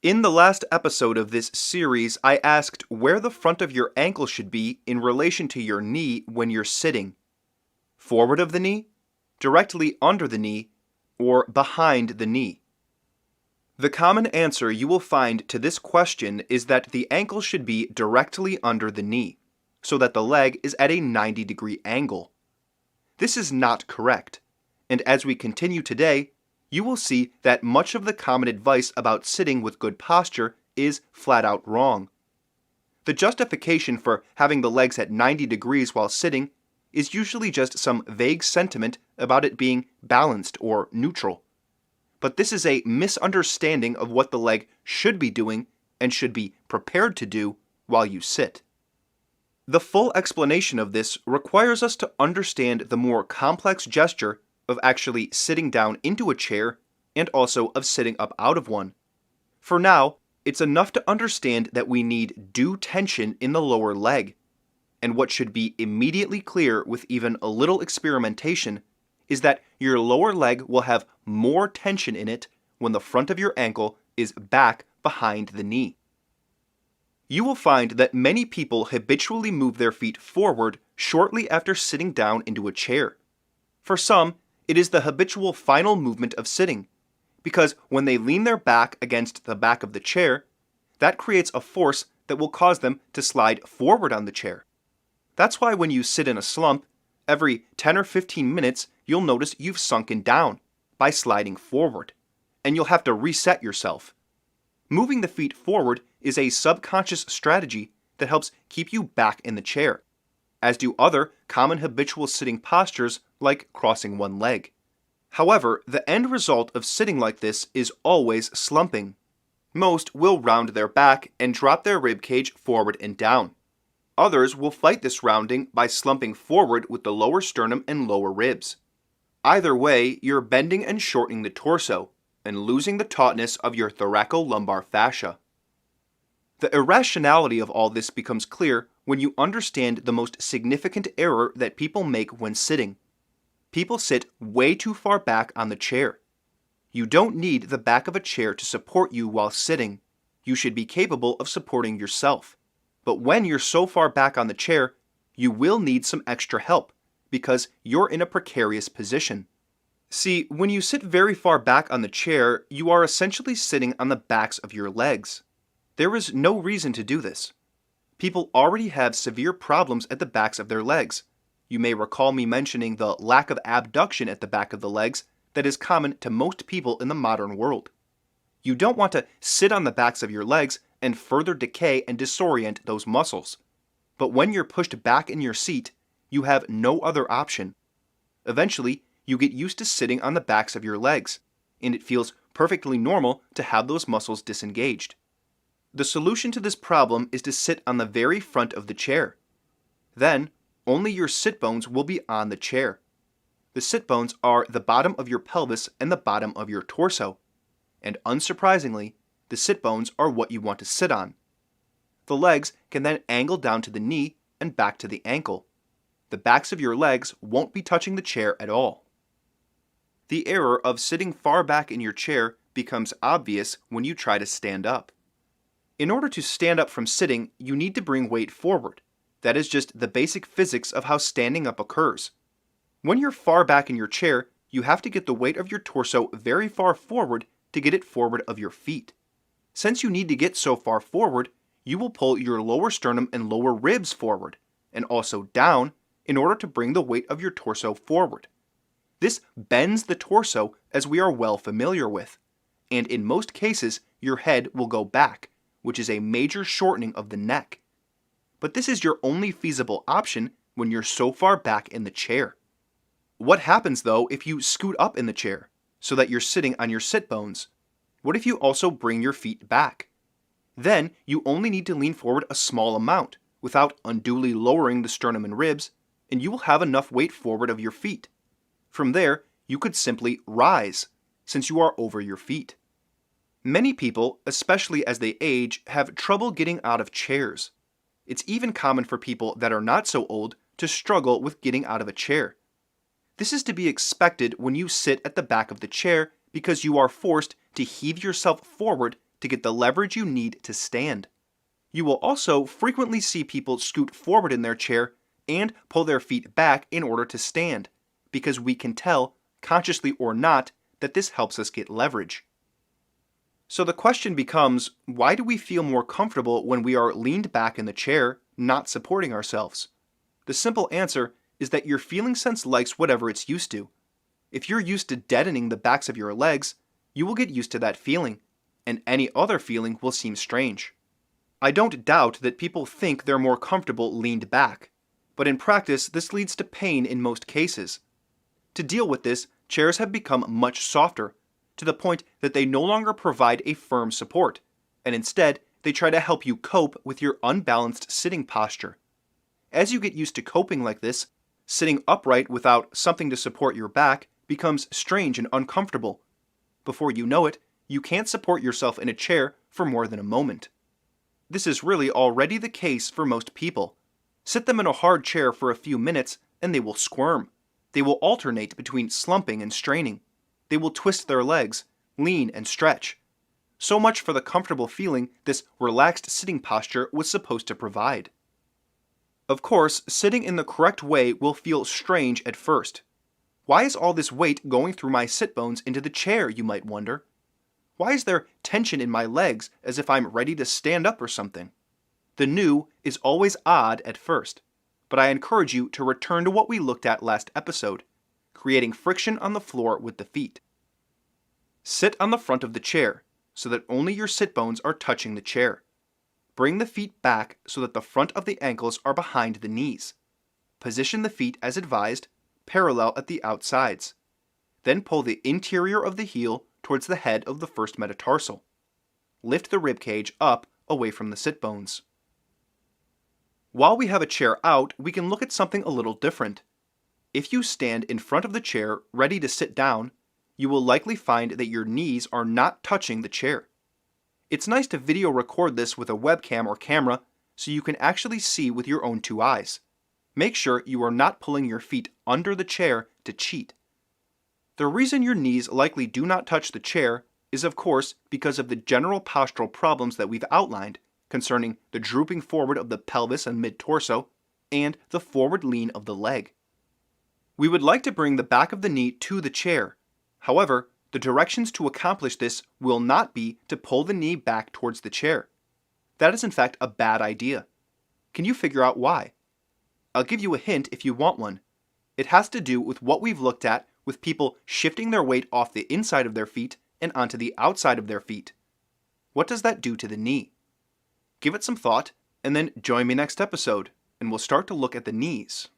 In the last episode of this series, I asked where the front of your ankle should be in relation to your knee when you're sitting. Forward of the knee, directly under the knee, or behind the knee. The common answer you will find to this question is that the ankle should be directly under the knee, so that the leg is at a 90-degree angle. This is not correct, and as we continue today, you will see that much of the common advice about sitting with good posture is flat out wrong. The justification for having the legs at 90 degrees while sitting is usually just some vague sentiment about it being balanced or neutral. But this is a misunderstanding of what the leg should be doing and should be prepared to do while you sit. The full explanation of this requires us to understand the more complex gesture of actually sitting down into a chair and also of sitting up out of one. For now, it's enough to understand that we need due tension in the lower leg, and what should be immediately clear with even a little experimentation is that your lower leg will have more tension in it when the front of your ankle is back behind the knee. You will find that many people habitually move their feet forward shortly after sitting down into a chair. For some, it is the habitual final movement of sitting, because when they lean their back against the back of the chair, that creates a force that will cause them to slide forward on the chair. That's why when you sit in a slump, every 10 or 15 minutes you'll notice you've sunken down by sliding forward, and you'll have to reset yourself. Moving the feet forward is a subconscious strategy that helps keep you back in the chair, as do other common habitual sitting postures like crossing one leg. However, the end result of sitting like this is always slumping. Most will round their back and drop their rib cage forward and down. Others will fight this rounding by slumping forward with the lower sternum and lower ribs. Either way, you're bending and shortening the torso and losing the tautness of your thoracolumbar fascia. The irrationality of all this becomes clear when you understand the most significant error that people make when sitting. People sit way too far back on the chair. You don't need the back of a chair to support you while sitting. You should be capable of supporting yourself. But when you're so far back on the chair, you will need some extra help because you're in a precarious position. See, when you sit very far back on the chair, you are essentially sitting on the backs of your legs. There is no reason to do this. People already have severe problems at the backs of their legs. You may recall me mentioning the lack of abduction at the back of the legs that is common to most people in the modern world. You don't want to sit on the backs of your legs and further decay and disorient those muscles. But when you're pushed back in your seat, you have no other option. Eventually, you get used to sitting on the backs of your legs, and it feels perfectly normal to have those muscles disengaged. The solution to this problem is to sit on the very front of the chair. Then, only your sit bones will be on the chair. The sit bones are the bottom of your pelvis and the bottom of your torso. And unsurprisingly, the sit bones are what you want to sit on. The legs can then angle down to the knee and back to the ankle. The backs of your legs won't be touching the chair at all. The error of sitting far back in your chair becomes obvious when you try to stand up. In order to stand up from sitting, you need to bring weight forward. That is just the basic physics of how standing up occurs. When you're far back in your chair, you have to get the weight of your torso very far forward to get it forward of your feet. Since you need to get so far forward, you will pull your lower sternum and lower ribs forward, and also down, in order to bring the weight of your torso forward. This bends the torso, as we are well familiar with, and in most cases, your head will go back, which is a major shortening of the neck. But this is your only feasible option when you're so far back in the chair. What happens though if you scoot up in the chair, so that you're sitting on your sit bones? What if you also bring your feet back? Then you only need to lean forward a small amount, without unduly lowering the sternum and ribs, and you will have enough weight forward of your feet. From there, you could simply rise, since you are over your feet. Many people, especially as they age, have trouble getting out of chairs. It's even common for people that are not so old to struggle with getting out of a chair. This is to be expected when you sit at the back of the chair because you are forced to heave yourself forward to get the leverage you need to stand. You will also frequently see people scoot forward in their chair and pull their feet back in order to stand, because we can tell, consciously or not, that this helps us get leverage. So the question becomes, why do we feel more comfortable when we are leaned back in the chair, not supporting ourselves? The simple answer is that your feeling sense likes whatever it's used to. If you're used to deadening the backs of your legs, you will get used to that feeling, and any other feeling will seem strange. I don't doubt that people think they're more comfortable leaned back, but in practice this leads to pain in most cases. To deal with this, chairs have become much softer, to the point that they no longer provide a firm support, and instead they try to help you cope with your unbalanced sitting posture. As you get used to coping like this, sitting upright without something to support your back becomes strange and uncomfortable. Before you know it, you can't support yourself in a chair for more than a moment. This is really already the case for most people. Sit them in a hard chair for a few minutes and they will squirm. They will alternate between slumping and straining. They will twist their legs, lean and stretch. So much for the comfortable feeling this relaxed sitting posture was supposed to provide. Of course, sitting in the correct way will feel strange at first. Why is all this weight going through my sit bones into the chair, you might wonder? Why is there tension in my legs as if I'm ready to stand up or something? The new is always odd at first, but I encourage you to return to what we looked at last episode, creating friction on the floor with the feet. Sit on the front of the chair so that only your sit bones are touching the chair. Bring the feet back so that the front of the ankles are behind the knees. Position the feet as advised, parallel at the outsides. Then pull the interior of the heel towards the head of the first metatarsal. Lift the ribcage up away from the sit bones. While we have a chair out, we can look at something a little different. If you stand in front of the chair ready to sit down, you will likely find that your knees are not touching the chair. It's nice to video record this with a webcam or camera so you can actually see with your own two eyes. Make sure you are not pulling your feet under the chair to cheat. The reason your knees likely do not touch the chair is of course because of the general postural problems that we've outlined concerning the drooping forward of the pelvis and mid-torso and the forward lean of the leg. We would like to bring the back of the knee to the chair. However, the directions to accomplish this will not be to pull the knee back towards the chair. That is in fact a bad idea. Can you figure out why? I'll give you a hint if you want one. It has to do with what we've looked at with people shifting their weight off the inside of their feet and onto the outside of their feet. What does that do to the knee? Give it some thought, and then join me next episode, and we'll start to look at the knees.